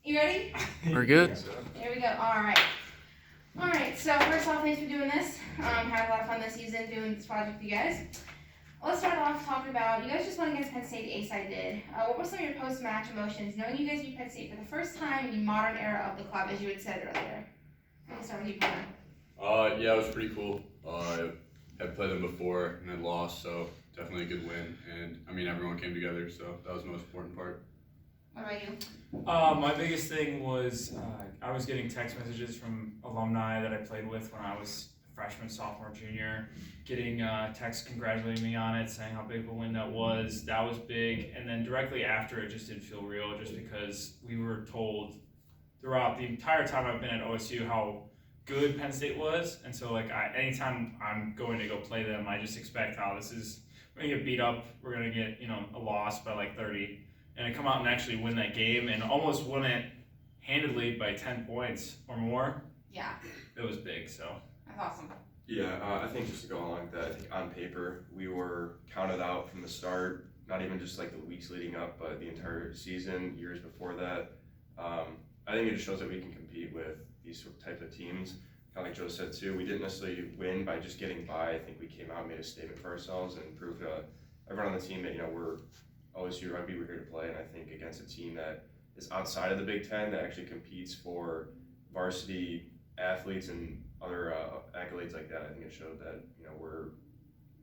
You ready? We're good. There we go. All right. So first off, thanks for doing this. Had a lot of fun this season doing this project with you guys. Let's start off talking about, you guys just won against Penn State, the A-side did. What were some of your post-match emotions, knowing you guys beat Penn State for the first time in the modern era of the club, as you had said earlier? I'll start with you, Connor. Yeah, it was pretty cool. I had played them before and had lost, so definitely a good win. And I mean, everyone came together, so that was the most important part. What about you? My biggest thing was I was getting text messages from alumni that I played with when I was freshman, sophomore, junior, getting texts congratulating me on it, saying how big of a win that was. That was big. And then directly after, it just didn't feel real, just because we were told throughout the entire time I've been at OSU how good Penn State was. And so anytime I'm going to go play them, I just expect, we're gonna get beat up, we're gonna get a loss by like 30. And I come out and actually win that game and almost won it handedly by 10 points or more. Yeah. It was big, so. That's awesome. Yeah, I think just to go along with that, I think on paper, we were counted out from the start, not even just like the weeks leading up, but the entire season, years before that. I think it just shows that we can compete with these types of teams. Kind of like Joe said too, we didn't necessarily win by just getting by. I think we came out and made a statement for ourselves and proved to everyone on the team that, we're OSU Rugby, we're here to play, and I think against a team that is outside of the Big Ten that actually competes for varsity athletes and other accolades like that, I think it showed that we're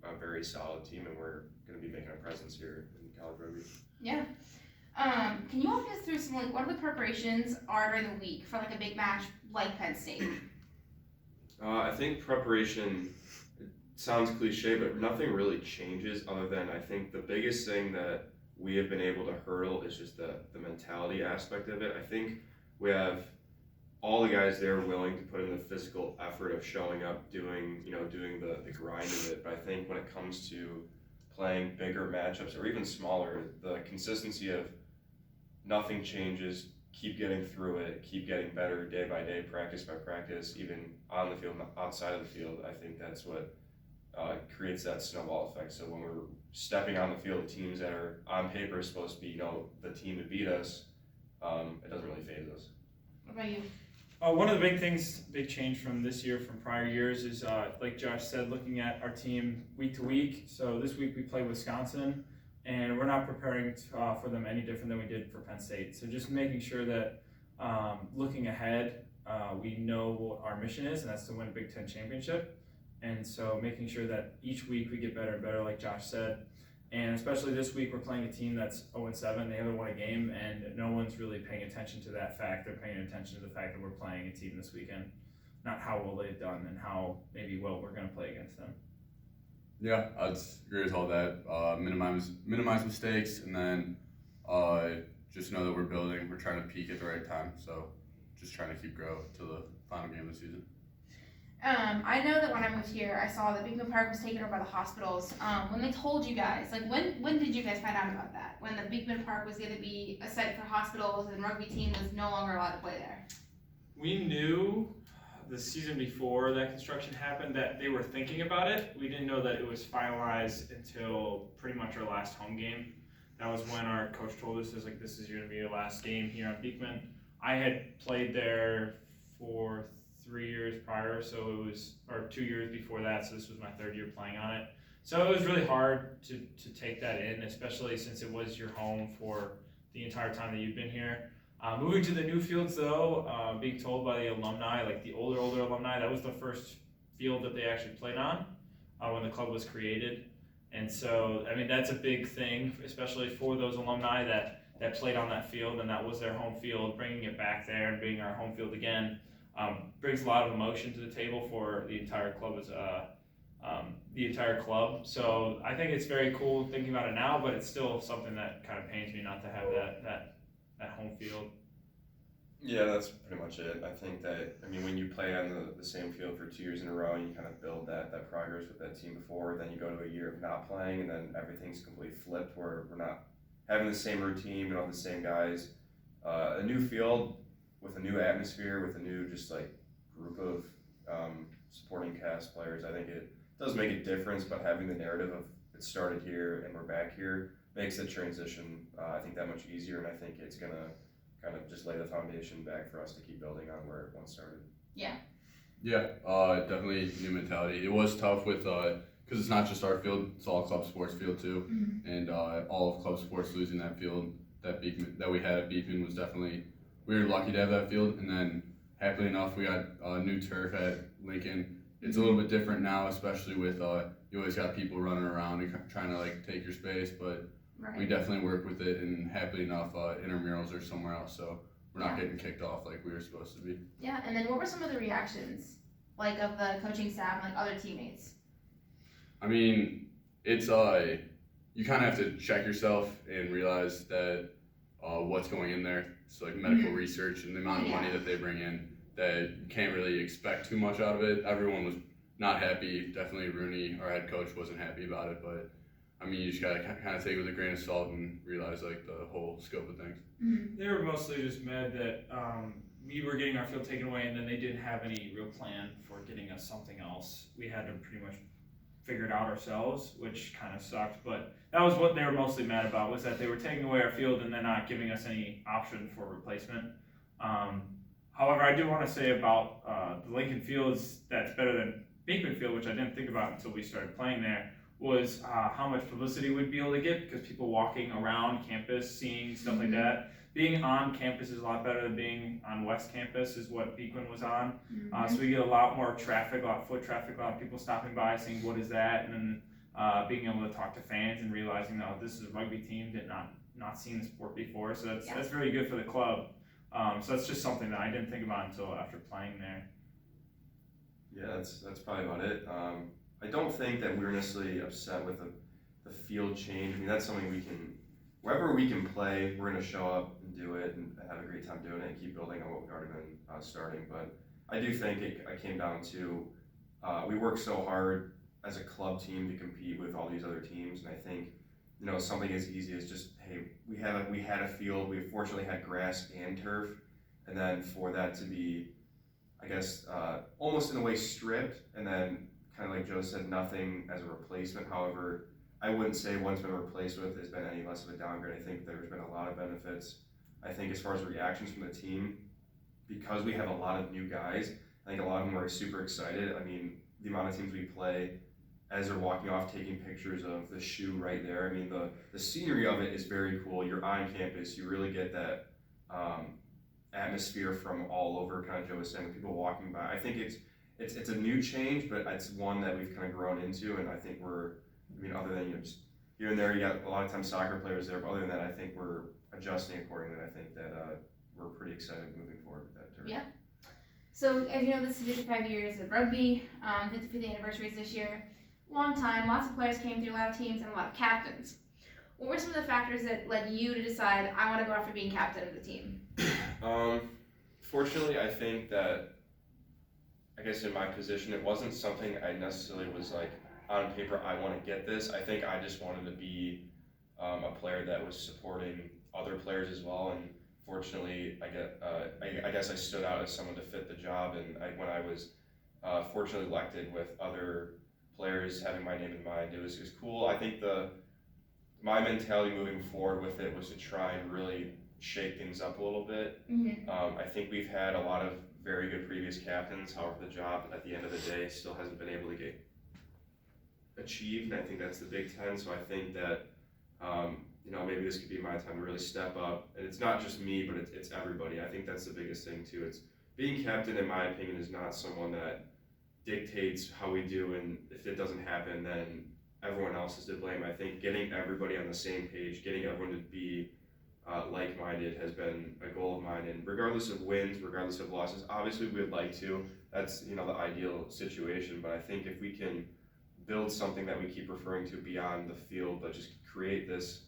a very solid team and we're going to be making a presence here in college rugby. Yeah. Can you walk us through some what are the preparations are during the week for like a big match like Penn State? I think preparation, it sounds cliche, but nothing really changes other than I think the biggest thing that we have been able to hurdle is just the mentality aspect of it. I think we have all the guys there willing to put in the physical effort of showing up, doing the grind of it. But I think when it comes to playing bigger matchups or even smaller, the consistency of nothing changes, keep getting through it, keep getting better day by day, practice by practice, even on the field, outside of the field. I think that's what creates that snowball effect. So when we're stepping on the field, teams that are on paper supposed to be, the team to beat us, it doesn't really faze us. What about you? One of the big change from this year from prior years is, like Josh said, looking at our team week to week. So this week we play Wisconsin, and we're not preparing for them any different than we did for Penn State. So just making sure that looking ahead, we know what our mission is, and that's to win a Big Ten championship. And so making sure that each week we get better and better, like Josh said. And especially this week, we're playing a team that's 0-7. They haven't won a game, and no one's really paying attention to that fact. They're paying attention to the fact that we're playing a team this weekend, not how well they've done and how maybe well we're going to play against them. Yeah, I'd agree with all that. Minimize mistakes, and then just know that we're building. We're trying to peak at the right time, so just trying to keep growing to the final game of the season. I know that when I moved here, I saw that Beekman Park was taken over by the hospitals. When they told you guys, when did you guys find out about that? When the Beekman Park was going to be a site for hospitals and rugby team was no longer allowed to play there? We knew the season before that construction happened that they were thinking about it. We didn't know that it was finalized until pretty much our last home game. That was when our coach told us, this is going to be your last game here on Beekman. I had played there for 3 years prior, or 2 years before that, so this was my third year playing on it. So it was really hard to take that in, especially since it was your home for the entire time that you've been here. Moving to the new fields though, being told by the alumni, like the older alumni, that was the first field that they actually played on when the club was created. And so, that's a big thing, especially for those alumni that played on that field and that was their home field. Bringing it back there and being our home field again brings a lot of emotion to the table for the entire club So I think it's very cool thinking about it now, but it's still something that kind of pains me not to have that home field. Yeah, that's pretty much it. I think that, when you play on the same field for 2 years in a row and you kind of build that progress with that team before, then you go to a year of not playing and then everything's completely flipped where we're not having the same routine, we don't have the same guys. A new field with a new atmosphere, with a new group of supporting cast players, I think it does make a difference, but having the narrative of it started here and we're back here makes the transition, I think, that much easier, and I think it's going to kind of just lay the foundation back for us to keep building on where it once started. Yeah, definitely new mentality. It was tough with because it's not just our field; it's all club sports field too, and all of club sports losing that field that we had at Beekman was definitely, we were lucky to have that field, and then happily enough we got new turf at Lincoln. It's a little bit different now, especially with you always got people running around and trying to like take your space, but we definitely work with it, and happily enough intramurals are somewhere else, so we're not getting kicked off like we were supposed to be. Yeah, and then what were some of the reactions, like, of the coaching staff and, like, other teammates? I mean, it's you kind of have to check yourself and realize that what's going in there. So like medical research and the amount of money that they bring in, that you can't really expect too much out of it. Everyone was not happy. Definitely Rooney, our head coach, wasn't happy about it, but I mean, you just gotta kind of take it with a grain of salt and realize like the whole scope of things. They were mostly just mad that we were getting our field taken away, and then they didn't have any real plan for getting us something else. We had to pretty much figure it out ourselves, which kind of sucked. But that was what they were mostly mad about, was that they were taking away our field and then not giving us any option for replacement. However, I do want to say about the Lincoln Fields that's better than Beekman Field, which I didn't think about until we started playing there, was how much publicity we'd be able to get, because people walking around campus, seeing stuff like that. Being on campus is a lot better than being on West Campus, is what Beekman was on. So we get a lot more traffic, a lot of foot traffic, a lot of people stopping by, saying, what is that? And then being able to talk to fans and realizing, oh, this is a rugby team that not seen the sport before. So that's really good for the club. So that's just something that I didn't think about until after playing there. Yeah, that's probably about it. I don't think that we were necessarily upset with the field change. I mean, that's something we can, wherever we can play, we're going to show up and do it and have a great time doing it and keep building on what we've already been starting. But I do think it came down to we worked so hard as a club team to compete with all these other teams, and I think, you know, something as easy as just, hey, we had a field, we fortunately had grass and turf, and then for that to be, I guess, almost in a way stripped, and then kind of like Joe said, nothing as a replacement. However, I wouldn't say one's been replaced with has been any less of a downgrade. I think there's been a lot of benefits. I think as far as reactions from the team, because we have a lot of new guys, I think a lot of them are super excited. I mean, the amount of teams we play, as they're walking off, taking pictures of the shoe right there. I mean, the scenery of it is very cool. You're on campus, you really get that atmosphere from all over, kind of Joe was saying, with people walking by. I think it's a new change, but it's one that we've kind of grown into, and I think other than, you know, just here and there, you got a lot of times soccer players there, but other than that, I think we're adjusting accordingly, and I think that we're pretty excited moving forward with that turf. Yeah. So, as you know, this is 55 years of rugby, 55th anniversary is this year. Long time, lots of players came through, a lot of teams, and a lot of captains. What were some of the factors that led you to decide, I want to go after being captain of the team? Fortunately, I think that, I guess in my position, it wasn't something I necessarily was like, on paper, I want to get this. I think I just wanted to be a player that was supporting other players as well, and fortunately, I guess I stood out as someone to fit the job, and when I was fortunately elected with other players having my name in mind, it was cool. I think my mentality moving forward with it was to try and really shake things up a little bit. I think we've had a lot of very good previous captains, however the job at the end of the day still hasn't been able to get achieved, and I think that's the Big Ten. So I think that maybe this could be my time to really step up, and it's not just me, but it's everybody. I think that's the biggest thing too. It's being captain, in my opinion, is not someone that dictates how we do, and if it doesn't happen, then everyone else is to blame. I think getting everybody on the same page, getting everyone to be like-minded has been a goal of mine, and regardless of wins, regardless of losses, obviously we would like to. That's the ideal situation, but I think if we can build something that we keep referring to beyond the field, but just create this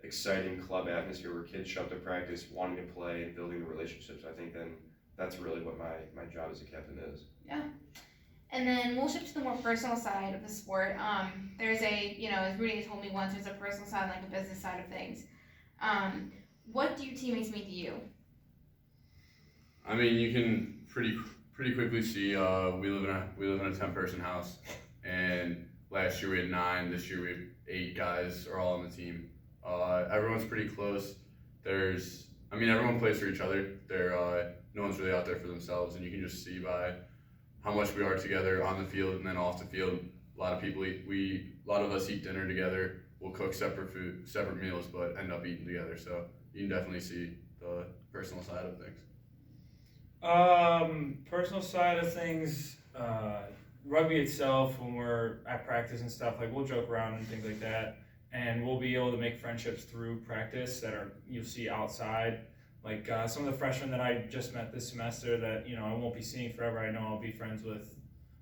exciting club atmosphere where kids show up to practice wanting to play and building the relationships, I think then that's really what my job as a captain is. Yeah. And then we'll shift to the more personal side of the sport. There's as Rudy told me once, there's a personal side, like a business side of things. What do your teammates mean to you? I mean, you can pretty quickly see we live in a 10-person house, and last year we had 9. This year we have 8 guys are all on the team. Everyone's pretty close. I mean, everyone plays for each other. No one's really out there for themselves, and you can just see by how much we are together on the field and then off the field. A lot of us eat dinner together. We'll cook separate meals, but end up eating together. So you can definitely see the personal side of things. Personal side of things, rugby itself, when we're at practice and stuff, like we'll joke around and things like that, and we'll be able to make friendships through practice that you'll see outside. Like some of the freshmen that I just met this semester that I won't be seeing forever. I know I'll be friends with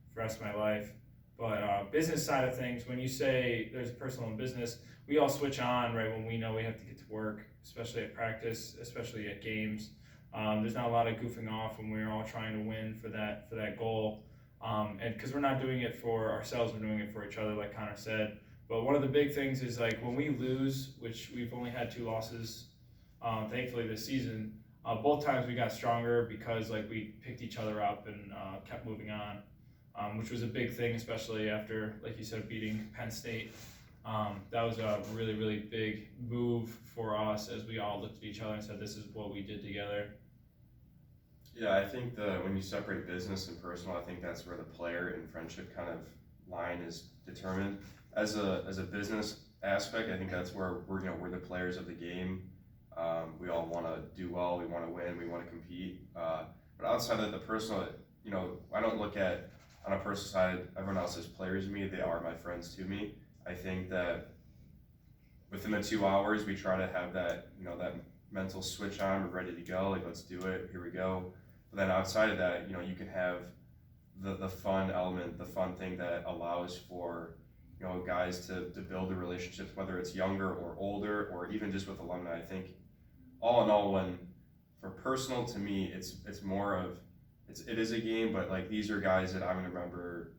for the rest of my life. But business side of things, when you say there's personal and business, we all switch on right when we know we have to get to work, especially at practice, especially at games. There's not a lot of goofing off when we're all trying to win for that goal. And because we're not doing it for ourselves, we're doing it for each other, like Connor said. But one of the big things is like when we lose, which we've only had 2 losses, thankfully this season, both times we got stronger because like we picked each other up and kept moving on, which was a big thing, especially after, like you said, beating Penn State. That was a really, really big move for us as we all looked at each other and said, this is what we did together. Yeah, I think when you separate business and personal, I think that's where the player and friendship kind of line is determined. As a business aspect, I think that's where we're the players of the game. We all want to do well, we want to win, we want to compete. But outside of the personal, I don't look at, on a personal side, everyone else is players to me, they are my friends to me. I think that within the 2 hours, we try to have that, that mental switch on, we're ready to go, like let's do it, here we go. But then outside of that, you can have the fun element, the fun thing that allows for, guys to build the relationships, whether it's younger or older, or even just with alumni. I think all in all, for personal to me, it's more of, it is a game, but like these are guys that I'm gonna remember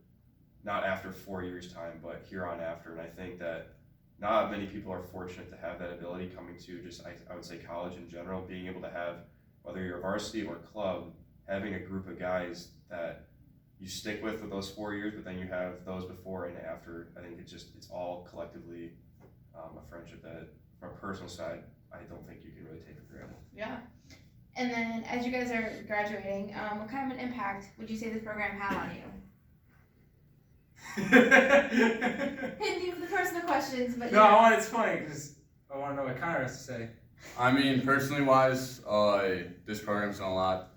not after 4 years time, but here on after. And I think that not many people are fortunate to have that ability coming to just, I would say college in general, being able to have, whether you're varsity or club, having a group of guys that you stick with those 4 years, but then you have those before and after. I think it's all collectively a friendship that, from a personal side, I don't think you can really take for granted. Yeah. And then as you guys are graduating, what kind of an impact would you say this program had on you? Hitting you with the personal questions, but It's funny because I want to know what Connor has to say. I mean, personally wise, this program's done a lot.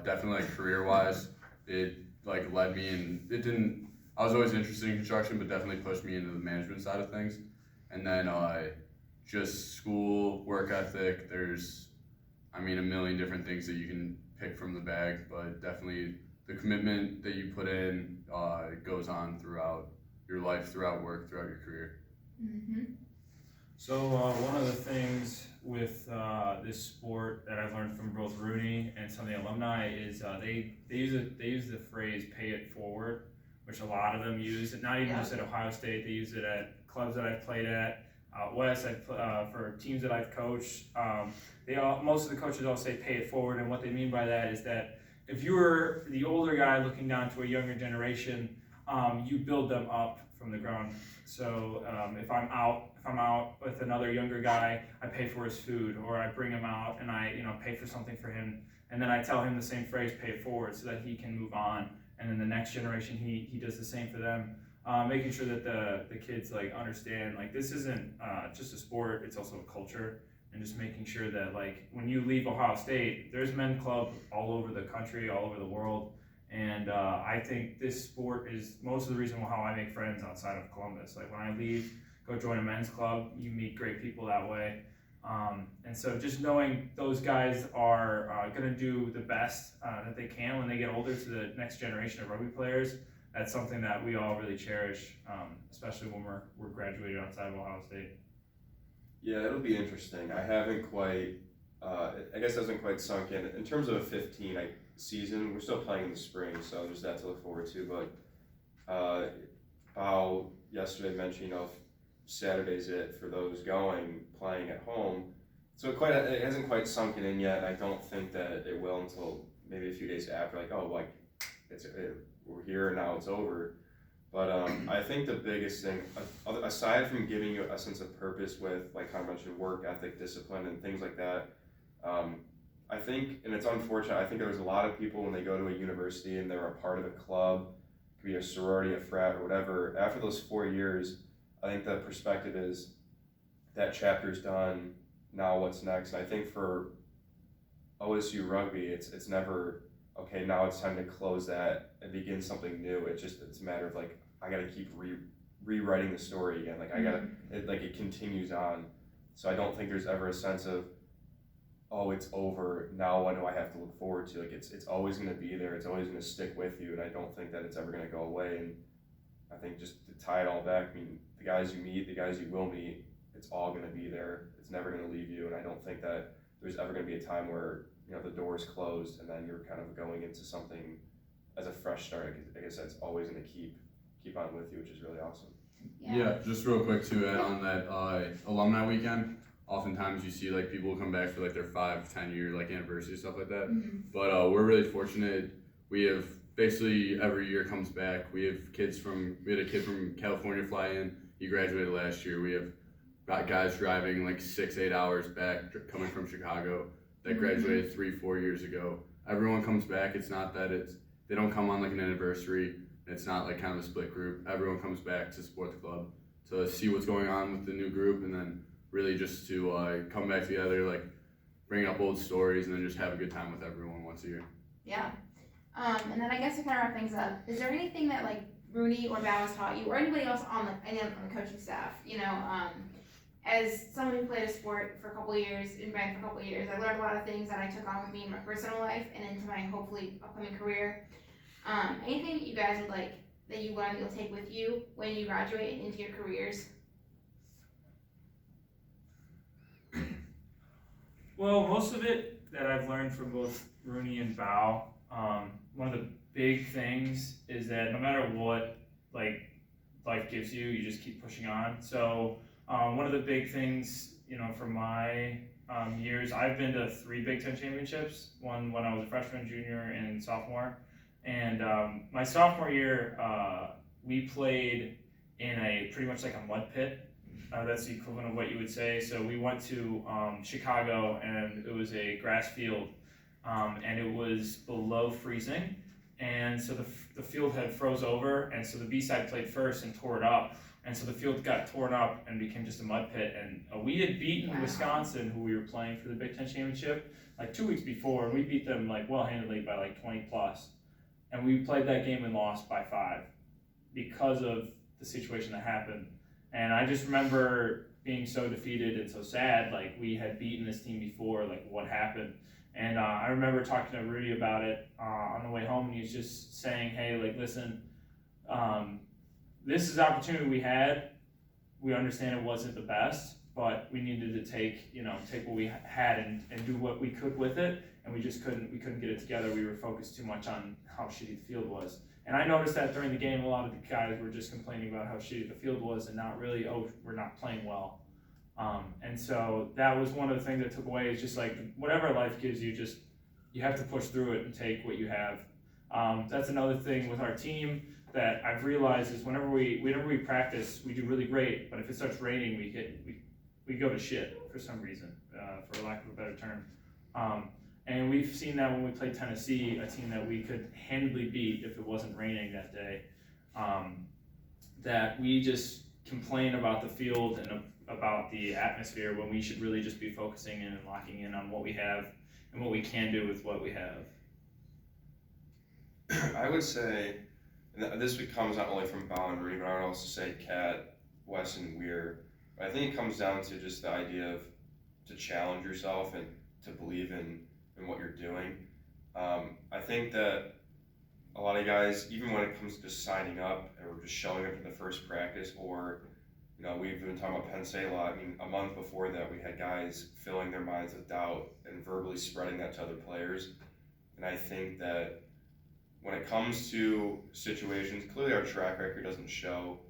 Definitely like career wise, it like led me and I was always interested in construction, but definitely pushed me into the management side of things. And then just school, work ethic, there's, a million different things that you can pick from the bag, but definitely the commitment that you put in goes on throughout your life, throughout work, throughout your career. Mm-hmm. So one of the things with this sport that I've learned from both Rooney and some of the alumni is they use the phrase "pay it forward," which a lot of them use. Not even just at Ohio State, they use it at clubs that I've played at. Out west, for teams that I've coached, most of the coaches all say "pay it forward," and what they mean by that is that if you were the older guy looking down to a younger generation, you build them up from the ground. So if I'm out with another younger guy, I pay for his food, or I bring him out and I pay for something for him, and then I tell him the same phrase, "pay it forward," so that he can move on, and then the next generation he does the same for them. Making sure that the kids like understand like this isn't just a sport, it's also a culture, and just making sure that like when you leave Ohio State, there's men's club all over the country, all over the world, and I think this sport is most of the reason how I make friends outside of Columbus. Like when I leave, go join a men's club, you meet great people that way, and so just knowing those guys are going to do the best that they can when they get older to the next generation of rugby players. That's something that we all really cherish, especially when we're graduated outside of Ohio State. Yeah, it'll be interesting. I haven't quite, I guess it hasn't quite sunk in terms of a 15 season. We're still playing in the spring, so there's that to look forward to. But Bao yesterday mentioned, Saturday's it for those playing at home. So it hasn't quite sunken in yet. I don't think that it will until maybe a few days after. We're here and now it's over. But I think the biggest thing, aside from giving you a sense of purpose with, like I mentioned, work ethic, discipline, and things like that, I think, and it's unfortunate, I think there's a lot of people when they go to a university and they're a part of a club, it could be a sorority, a frat, or whatever, after those 4 years, I think the perspective is that chapter's done, now what's next? And I think for OSU rugby, it's never, okay, now it's time to close that and begin something new. It's a matter of like, I gotta keep rewriting the story again. Like it continues on. So I don't think there's ever a sense of, oh, it's over, now what do I have to look forward to? Like it's always gonna be there, it's always gonna stick with you, and I don't think that it's ever gonna go away. And I think just to tie it all back, I mean, the guys you meet, the guys you will meet, it's all gonna be there. It's never gonna leave you, and I don't think that there's ever gonna be a time where, you know, the door's closed and then you're kind of going into something as a fresh start. I guess that's always gonna keep on with you, which is really awesome. Yeah, just real quick to add on that alumni weekend. Oftentimes you see like people come back for like their 5-10 year like anniversary, stuff like that. But we're really fortunate. We have basically every year comes back. We had a kid from California fly in. He graduated last year. We have got guys driving like 6-8 hours back coming from Chicago that graduated 3-4 years ago. Everyone comes back. It's not that they don't come on like an anniversary. It's not like kind of a split group. Everyone comes back to support the club, to see what's going on with the new group, and then really just to come back together, like bring up old stories, and then just have a good time with everyone once a year. Yeah. And then I guess to kind of wrap things up, is there anything that like Rooney or Bao has taught you, or anybody else on the coaching staff, you know, as someone who played a sport for a couple of years, in band for a couple of years, I learned a lot of things that I took on with me in my personal life and into my hopefully upcoming career. Anything that you guys would like, that you learned that you'll take with you when you graduate and into your careers? Well, most of it that I've learned from both Rooney and Bao, one of the big things is that no matter what like life gives you, you just keep pushing on. So one of the big things, you know, from my years, I've been to 3 Big Ten championships. One when I was a freshman, junior, and sophomore. And my sophomore year, we played in a pretty much like a mud pit. That's the equivalent of what you would say. So we went to Chicago, and it was a grass field, and it was below freezing. And so the field had froze over, and so the B-side played first and tore it up. And so the field got torn up and became just a mud pit. And we had beaten Wisconsin, who we were playing for the Big Ten championship, like 2 weeks before, and we beat them like well-handedly by like 20 plus. And we played that game and lost by 5 because of the situation that happened. And I just remember being so defeated and so sad, like we had beaten this team before, like what happened? And I remember talking to Rudy about it on the way home, and he was just saying, hey, like listen, this is the opportunity we had. We understand it wasn't the best, but we needed to take what we had and do what we could with it, and we couldn't get it together. We were focused too much on how shitty the field was. And I noticed that during the game, a lot of the guys were just complaining about how shitty the field was and not really, we're not playing well. And so that was one of the things that took away, is just like whatever life gives you, just you have to push through it and take what you have. That's another thing with our team that I've realized is whenever we practice, we do really great, but if it starts raining, we go to shit for some reason, for lack of a better term. And we've seen that when we played Tennessee, a team that we could handily beat if it wasn't raining that day, that we just complain about the field and about the atmosphere when we should really just be focusing in and locking in on what we have and what we can do with what we have. I would say, and this comes not only from Bao and Rooney, but I would also say Kat, Wes, and Weir. I think it comes down to just the idea of to challenge yourself and to believe in what you're doing. I think that a lot of guys, even when it comes to just signing up or just showing up to the first practice, or we've been talking about Penn State a lot. I mean, a month before that, we had guys filling their minds with doubt and verbally spreading that to other players. And I think that when it comes to situations, clearly our track record doesn't show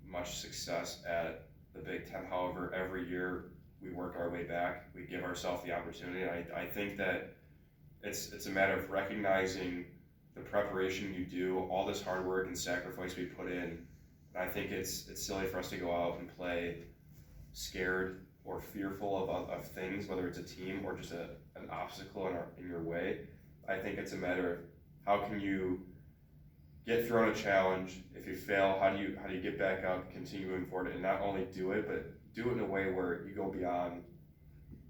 much success at the Big Ten. However, every year we work our way back. We give ourselves the opportunity. And I think that it's a matter of recognizing the preparation you do, all this hard work and sacrifice we put in. And I think it's silly for us to go out and play scared or fearful of things, whether it's a team or just an obstacle in your way. I think it's a matter of how can you get thrown a challenge. If you fail, how do you get back up, continue moving forward, and not only do it, but do it in a way where you go beyond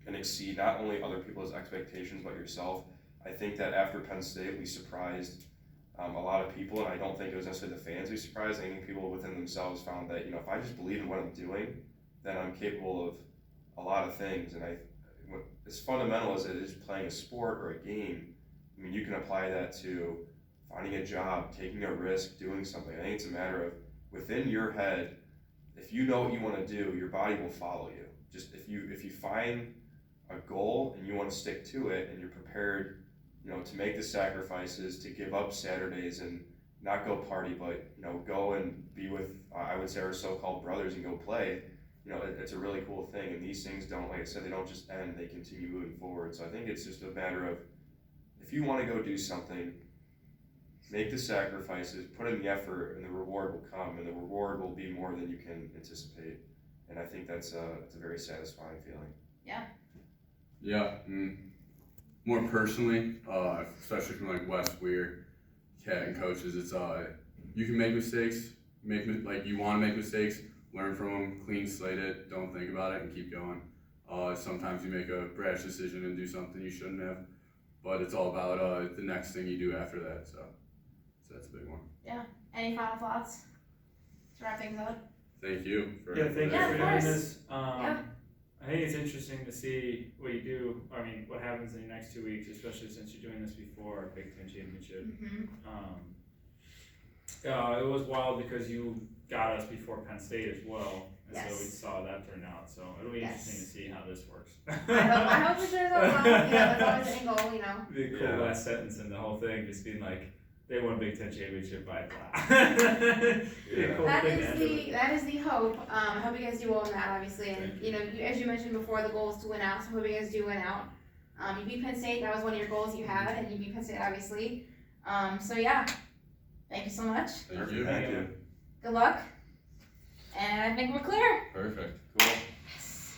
and exceed not only other people's expectations but yourself. I think that after Penn State, we surprised a lot of people, and I don't think it was necessarily the fans we surprised. I think people within themselves found that, if I just believe in what I'm doing, then I'm capable of a lot of things. And as fundamental as it is playing a sport or a game, I mean, you can apply that to finding a job, taking a risk, doing something. I think it's a matter of within your head, if you know what you want to do, your body will follow you. Just if you find a goal and you want to stick to it and you're prepared, to make the sacrifices, to give up Saturdays and not go party, but, go and be with, I would say, our so-called brothers and go play, it's a really cool thing. And these things don't, like I said, they don't just end, they continue moving forward. So I think it's just a matter of, if you want to go do something, make the sacrifices, put in the effort, and the reward will come, and the reward will be more than you can anticipate. And I think it's a very satisfying feeling. Yeah. More personally, especially from like Wes Weir, Cat, and coaches, it's you can make mistakes, you want to make mistakes, learn from them, clean slate it, don't think about it, and keep going. Sometimes you make a brash decision and do something you shouldn't have, but it's all about the next thing you do after that. So that's a big one. Yeah. Any final thoughts to wrap things up? Thank you for thank you Yeah, for of doing course. this. Yeah. I think it's interesting to see what you do. I mean, what happens in the next 2 weeks, especially since you're doing this before a Big Ten championship. It was wild because you got us before Penn State as well, and so we Yes. saw that turn out. So it'll be Yes. interesting to see how this works. I hope it turns out well. That's always the end goal, The cool Yeah. last sentence and the whole thing just being like, they won Big Ten championship by blah. Yeah. Cool That thing to is end it with. that is the hope. I hope you guys do well in that, obviously. And Thank as you mentioned before, the goal is to win out. So I hope you guys do win out. You beat Penn State. That was one of your goals you had, and you beat Penn State, obviously. So yeah, thank you so much. Thank you. Thank you. Good luck. And I think we're clear. Perfect. Cool.